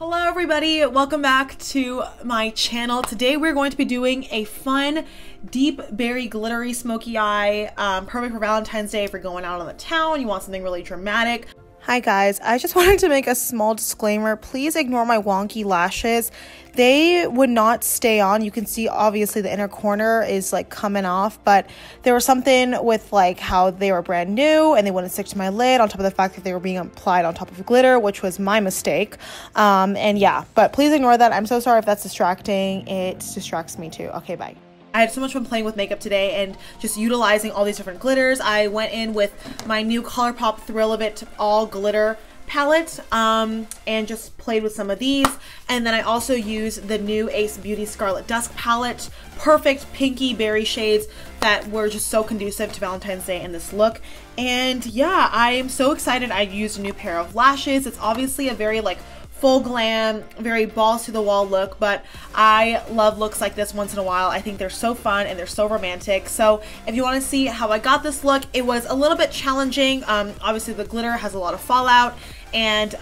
Hello everybody, welcome back to my channel. Today we're going to be doing a fun, deep, berry, glittery, smoky eye, perfect for Valentine's Day if you're going out on the town, you want something really dramatic. Hi guys, I just wanted to make a small disclaimer. Please ignore my wonky lashes. They would not stay on. You can see obviously the inner corner is like coming off, but there was something with like how they were brand new and they wouldn't stick to my lid, on top of the fact that they were being applied on top of glitter, which was my mistake. And yeah, but please ignore that. I'm so sorry if that's distracting. It distracts me too. Okay, bye. I had so much fun playing with makeup today and just utilizing all these different glitters. I went in with my new ColourPop Thrill of It all glitter palette and just played with some of these. And then I also used the new Ace Beauty Scarlet Dusk palette. Perfect pinky berry shades that were just so conducive to Valentine's Day in this look. And yeah, I am so excited. I used a new pair of lashes. It's obviously a very like full glam, very balls to the wall look, but I love looks like this once in a while. I think they're so fun and they're so romantic. So if you want to see how I got this look, it was a little bit challenging. Obviously the glitter has a lot of fallout and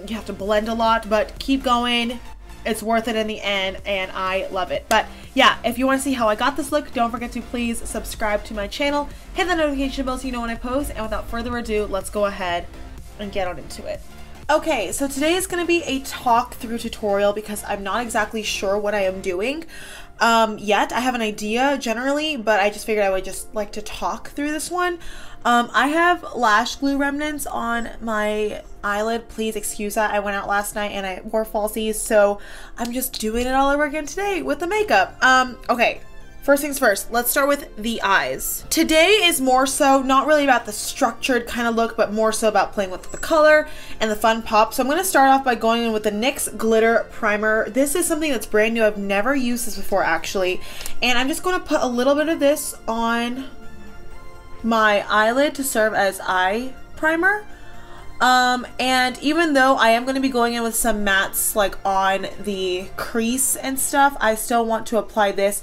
you have to blend a lot, but keep going. It's worth it in the end and I love it. But yeah, if you want to see how I got this look, don't forget to please subscribe to my channel, hit the notification bell so you know when I post, and without further ado, let's go ahead and get on into it. Okay, so today is going to be a talk through tutorial because I'm not exactly sure what I am doing yet. I have an idea generally, but I just figured I would just like to talk through this one. I have lash glue remnants on my eyelid. Please excuse that. I went out last night and I wore falsies, so I'm just doing it all over again today with the makeup. Okay. First things first, let's start with the eyes. Today is more so not really about the structured kind of look, but more so about playing with the color and the fun pop. So I'm going to start off by going in with the NYX Glitter Primer. This is something that's brand new. I've never used this before actually. And I'm just going to put a little bit of this on my eyelid to serve as eye primer. And even though I am going to be going in with some mattes like on the crease and stuff, I still want to apply this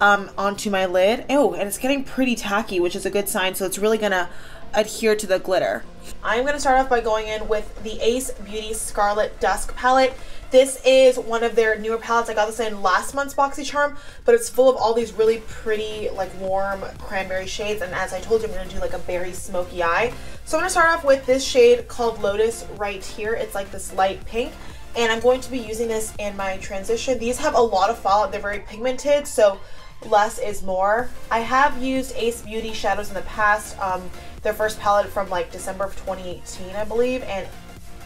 onto my lid. Oh, and it's getting pretty tacky, which is a good sign, so it's really gonna adhere to the glitter. I'm gonna start off by going in with the Ace Beauty Scarlet Dusk palette. This is one of their newer palettes. I got this in last month's BoxyCharm, but it's full of all these really pretty, like warm cranberry shades, and as I told you, I'm gonna do like a berry smoky eye. So I'm gonna start off with this shade called Lotus right here. It's like this light pink, and I'm going to be using this in my transition. These have a lot of fallout. They're very pigmented, so less is more. I have used Ace Beauty shadows in the past, their first palette from like December of 2018 I believe, and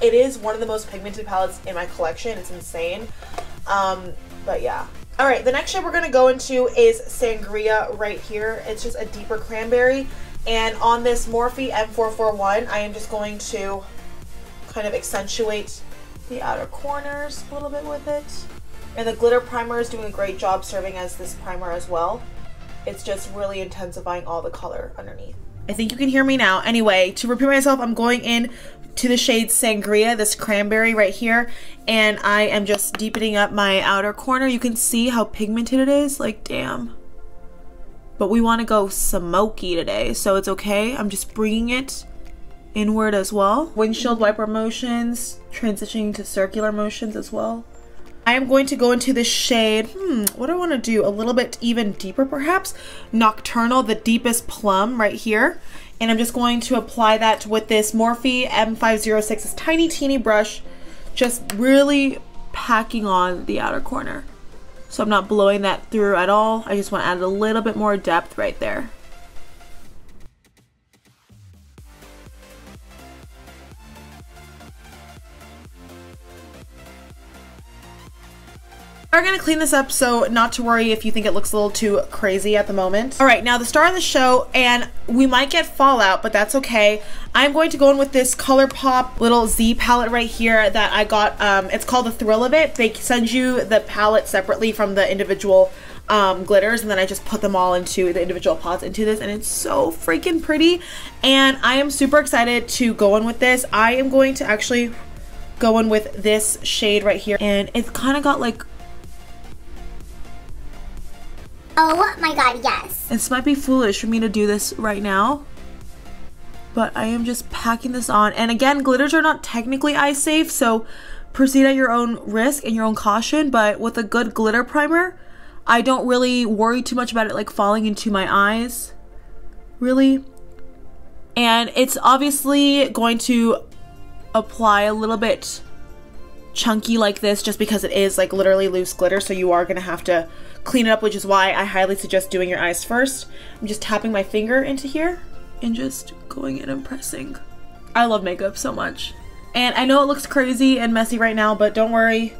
it is one of the most pigmented palettes in my collection. It's insane. But yeah. Alright, the next shade we're going to go into is Sangria right here. It's just a deeper cranberry, and on this Morphe M441 I am just going to kind of accentuate the outer corners a little bit with it. And the glitter primer is doing a great job serving as this primer as well. It's just really intensifying all the color underneath. I think you can hear me now. Anyway, to repeat myself, I'm going in to the shade Sangria, this cranberry right here, and I am just deepening up my outer corner. You can see how pigmented it is, like damn. But we want to go smoky today, so it's okay. I'm just bringing it inward as well. Windshield wiper motions, transitioning to circular motions as well. I am going to go into this shade, what do I want to do? A little bit even deeper perhaps? Nocturnal, the deepest plum right here. And I'm just going to apply that with this Morphe M506, this tiny teeny brush, just really packing on the outer corner. So I'm not blowing that through at all. I just want to add a little bit more depth right there. We're going to clean this up, so not to worry if you think it looks a little too crazy at the moment. Alright, now the star of the show, and we might get fallout, but that's okay. I'm going to go in with this ColourPop little Z palette right here that I got. It's called the Thrill of It. They send you the palette separately from the individual glitters, and then I just put them all into the individual pots into this, and it's so freaking pretty. And I am super excited to go in with this. I am going to actually go in with this shade right here, and it's kind of got like, oh my god, yes. This might be foolish for me to do this right now, but I am just packing this on. And again, glitters are not technically eye safe, so proceed at your own risk and your own caution, but with a good glitter primer, I don't really worry too much about it like falling into my eyes, really. And it's obviously going to apply a little bit chunky like this just because it is like literally loose glitter, so you are gonna have to clean it up, which is why I highly suggest doing your eyes first. I'm just tapping my finger into here and just going in and pressing. I love makeup so much. And I know it looks crazy and messy right now, but don't worry,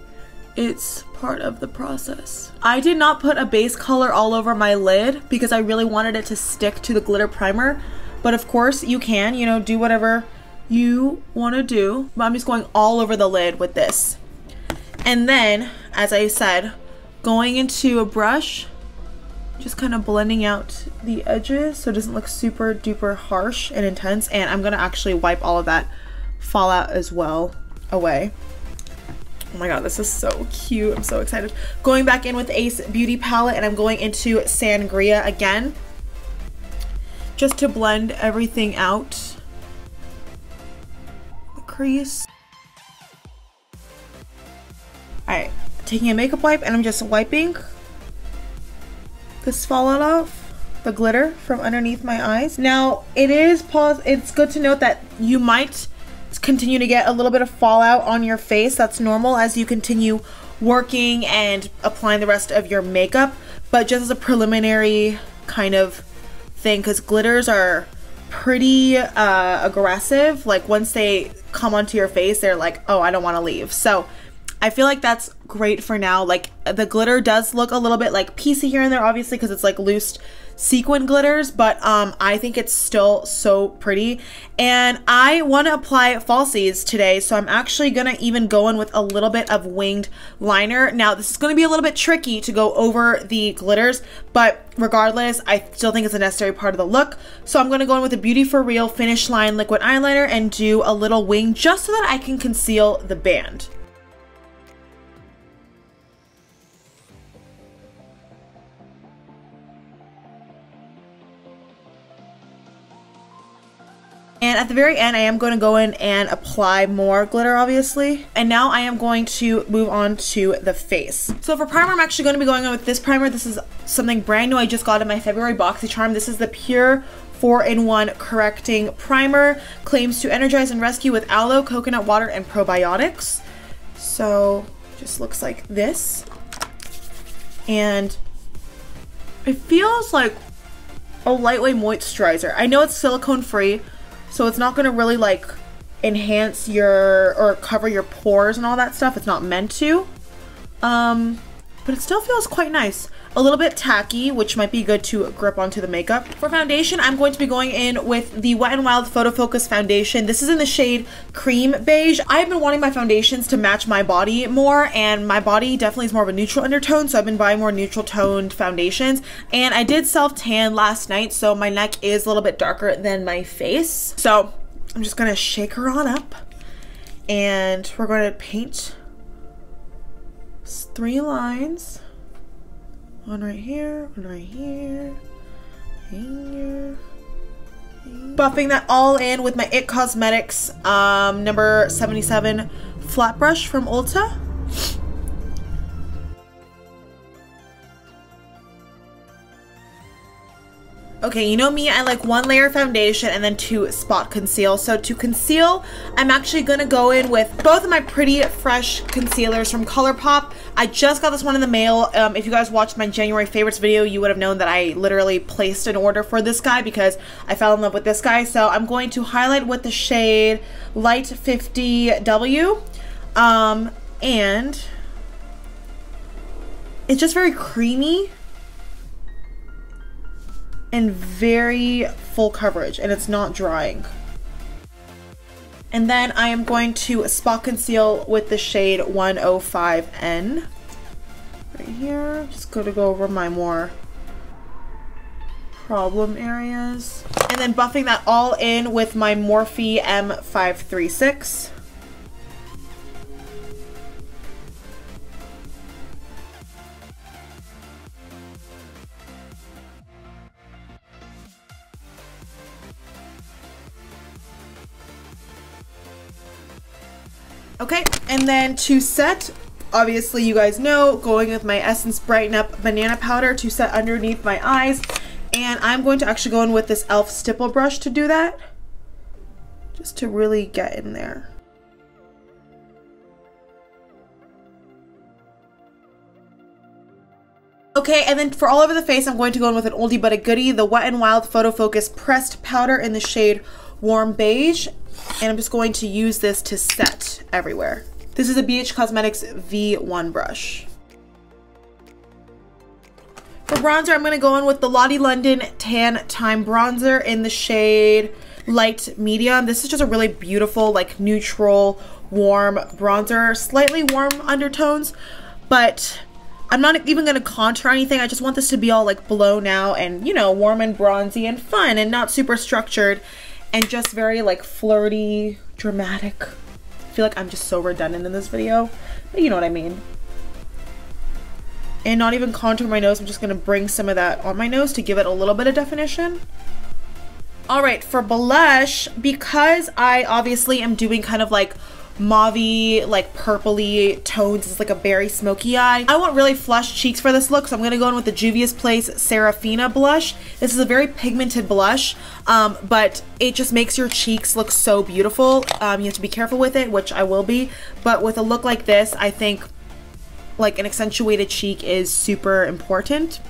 it's part of the process. I did not put a base color all over my lid because I really wanted it to stick to the glitter primer. But of course you can, you know, do whatever you want to do. But I'm just going all over the lid with this. And then, as I said, going into a brush, just kind of blending out the edges so it doesn't look super duper harsh and intense. And I'm gonna actually wipe all of that fallout as well away. Oh my god, this is so cute. I'm so excited. Going back in with Ace Beauty palette, and I'm going into Sangria again, just to blend everything out. The crease. Alright, taking a makeup wipe, and I'm just wiping this fallout off, the glitter from underneath my eyes. Now, it's good to note that you might continue to get a little bit of fallout on your face. That's normal as you continue working and applying the rest of your makeup, but just as a preliminary kind of thing, because glitters are pretty aggressive. Like once they come onto your face, they're like, oh, I don't want to leave. So I feel like that's great for now. Like the glitter does look a little bit like piecey here and there, obviously, because it's like loose sequin glitters, but I think it's still so pretty. And I want to apply falsies today, so I'm actually gonna even go in with a little bit of winged liner. Now this is going to be a little bit tricky to go over the glitters, but regardless, I still think it's a necessary part of the look. So I'm going to go in with the Beauty For Real Finish Line liquid eyeliner and do a little wing just so that I can conceal the band. And at the very end, I am going to go in and apply more glitter, obviously. And now I am going to move on to the face. So for primer, I'm actually going to be going in with this primer. This is something brand new I just got in my February BoxyCharm. This is the Pure 4-in-1 Correcting Primer. Claims to energize and rescue with aloe, coconut water, and probiotics. So just looks like this. And it feels like a lightweight moisturizer. I know it's silicone free, so it's not going to really like enhance your or cover your pores and all that stuff. It's not meant to. But it still feels quite nice. A little bit tacky, which might be good to grip onto the makeup. For foundation, I'm going to be going in with the Wet n Wild PhotoFocus foundation. This is in the shade Cream Beige. I've been wanting my foundations to match my body more, and my body definitely is more of a neutral undertone, so I've been buying more neutral toned foundations. And I did self-tan last night, so my neck is a little bit darker than my face. So I'm just gonna shake her on up, and we're going to paint 3 lines. One right here, one right here, here. Buffing that all in with my IT Cosmetics number 77 flat brush from Ulta. Okay, you know me, I like 1 layer foundation and then 2 spot conceal. So to conceal, I'm actually gonna go in with both of my pretty fresh concealers from ColourPop. I just got this one in the mail. If you guys watched my January favorites video, you would have known that I literally placed an order for this guy because I fell in love with this guy. So I'm going to highlight with the shade Light 50W. And it's just very creamy and very full coverage, and it's not drying. And then I am going to spot conceal with the shade 105N. Right here, just going to go over my more problem areas. And then buffing that all in with my Morphe M536. Okay, and then to set, obviously you guys know, going with my Essence Brighten Up Banana Powder to set underneath my eyes. And I'm going to actually go in with this e.l.f. stipple brush to do that. Just to really get in there. Okay, and then for all over the face, I'm going to go in with an oldie but a goodie, the Wet n Wild PhotoFocus Pressed Powder in the shade Warm Beige. And I'm just going to use this to set everywhere. This is a BH Cosmetics V1 brush. For bronzer, I'm going to go in with the Lottie London Tan Time Bronzer in the shade Light Medium. This is just a really beautiful, like, neutral, warm bronzer. Slightly warm undertones, but I'm not even going to contour anything. I just want this to be all, like, blown out and, you know, warm and bronzy and fun and not super structured. And just very, like, flirty, dramatic. I feel like I'm just so redundant in this video, but you know what I mean. And not even contour my nose. I'm just going to bring some of that on my nose to give it a little bit of definition. Alright, for blush, because I obviously am doing kind of like mauve-y, like purpley tones, it's like a berry smoky eye. I want really flush cheeks for this look, so I'm going to go in with the Juvia's Place Serafina blush. This is a very pigmented blush, but it just makes your cheeks look so beautiful. You have to be careful with it, which I will be, but with a look like this, I think like an accentuated cheek is super important.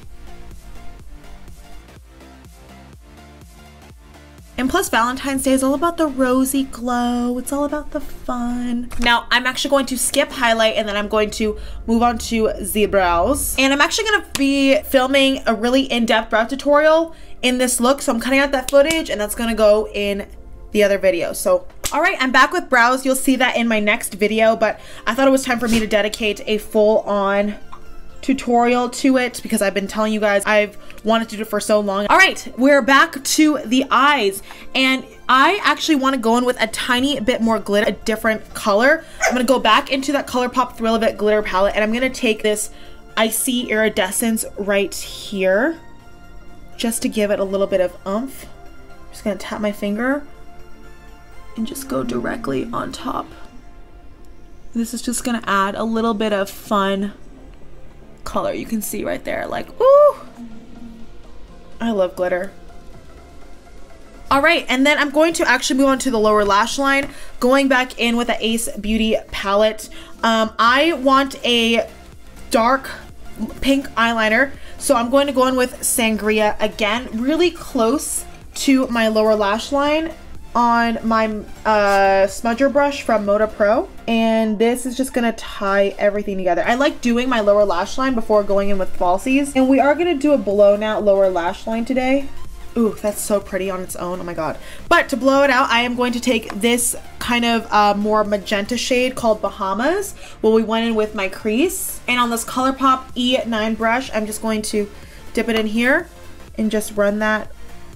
And plus Valentine's Day is all about the rosy glow. It's all about the fun. Now I'm actually going to skip highlight and then I'm going to move on to the brows. And I'm actually gonna be filming a really in-depth brow tutorial in this look. So I'm cutting out that footage and that's gonna go in the other video. So, all right, I'm back with brows. You'll see that in my next video, but I thought it was time for me to dedicate a full-on tutorial to it because I've been telling you guys I've wanted to do it for so long. All right, we're back to the eyes and I actually want to go in with a tiny bit more glitter, a different color. I'm going to go back into that ColourPop Thrill of It glitter palette and I'm going to take this Icy Iridescence right here just to give it a little bit of oomph. I'm just going to tap my finger and just go directly on top. This is just going to add a little bit of fun color. You can see right there, like, ooh, I love glitter. All right, and then I'm going to actually move on to the lower lash line, going back in with the Ace Beauty palette. I want a dark pink eyeliner, so I'm going to go in with Sangria again, really close to my lower lash line on my smudger brush from Moda Pro, and this is just gonna tie everything together. I like doing my lower lash line before going in with falsies, and we are gonna do a blown out lower lash line today. Ooh, that's so pretty on its own, oh my god. But to blow it out, I am going to take this kind of more magenta shade called Bahamas, where we went in with my crease, and on this ColourPop E9 brush, I'm just going to dip it in here and just run that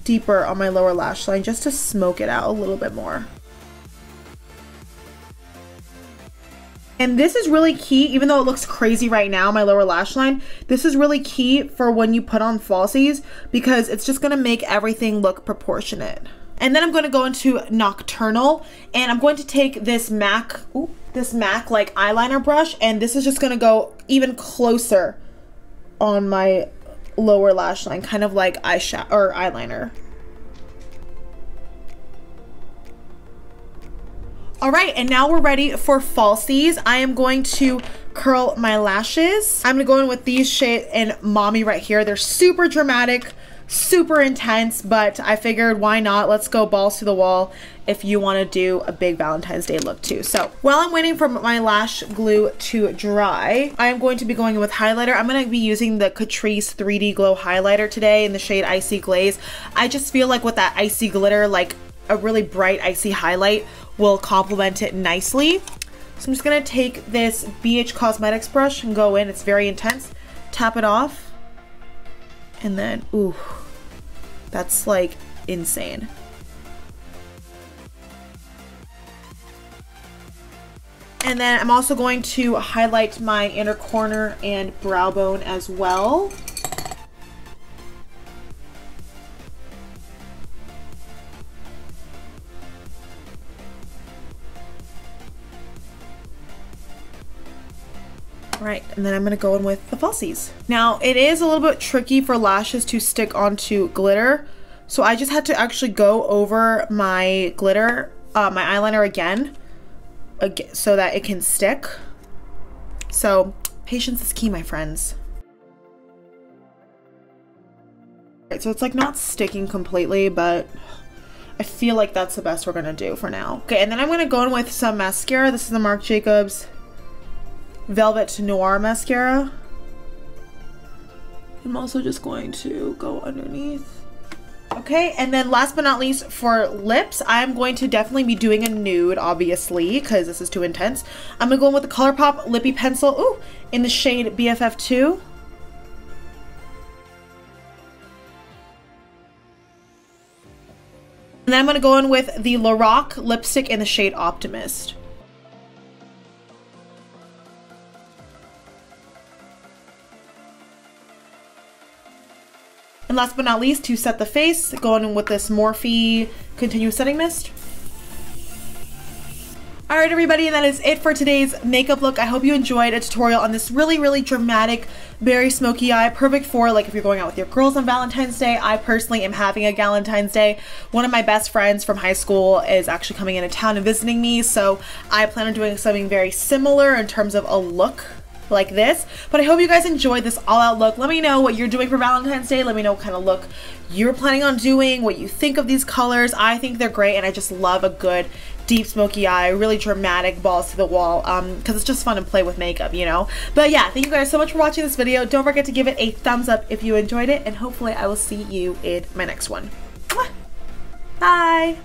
deeper on my lower lash line just to smoke it out a little bit more. And this is really key, even though it looks crazy right now, my lower lash line, this is really key for when you put on falsies because it's just gonna make everything look proportionate. And then I'm gonna go into Nocturnal and I'm going to take this MAC like eyeliner brush, and this is just gonna go even closer on my lower lash line, kind of like eyeshadow or eyeliner. All right, and now we're ready for falsies. I am going to curl my lashes. I'm gonna go in with these shades in Mami right here. They're super dramatic, super intense, but I figured why not? Let's go balls to the wall if you want to do a big Valentine's Day look too. So while I'm waiting for my lash glue to dry, I am going to be going in with highlighter. I'm going to be using the Catrice 3D Glow highlighter today in the shade Icy Glaze. I just feel like with that icy glitter, like a really bright icy highlight will complement it nicely. So I'm just going to take this BH Cosmetics brush and go in. It's very intense. Tap it off. And then, ooh, that's like insane. And then I'm also going to highlight my inner corner and brow bone as well. All right, and then I'm gonna go in with the falsies. Now, it is a little bit tricky for lashes to stick onto glitter, so I just had to actually go over my glitter, my eyeliner again, so that it can stick. So, patience is key, my friends. All right, so it's like not sticking completely, but I feel like that's the best we're gonna do for now. Okay, and then I'm gonna go in with some mascara. This is the Marc Jacobs Velvet Noir mascara. I'm also just going to go underneath. Okay, and then last but not least for lips, I'm going to definitely be doing a nude, obviously, because this is too intense. I'm gonna go in with the ColourPop Lippy Pencil, ooh, in the shade BFF2. And then I'm gonna go in with the Lorac lipstick in the shade Optimist. And last but not least, to set the face, going in with this Morphe Continuous Setting Mist. Alright everybody, and that is it for today's makeup look. I hope you enjoyed a tutorial on this really, really dramatic, very smoky eye. Perfect for like if you're going out with your girls on Valentine's Day. I personally am having a Galentine's Day. One of my best friends from high school is actually coming into town and visiting me, so I plan on doing something very similar in terms of a look like this. But I hope you guys enjoyed this all-out look. Let me know what you're doing for Valentine's Day. Let me know what kind of look you're planning on doing, what you think of these colors. I think they're great, and I just love a good deep smoky eye, really dramatic, balls to the wall, because it's just fun to play with makeup, you know. But yeah, thank you guys so much for watching this video. Don't forget to give it a thumbs up if you enjoyed it, and hopefully I will see you in my next one. Bye!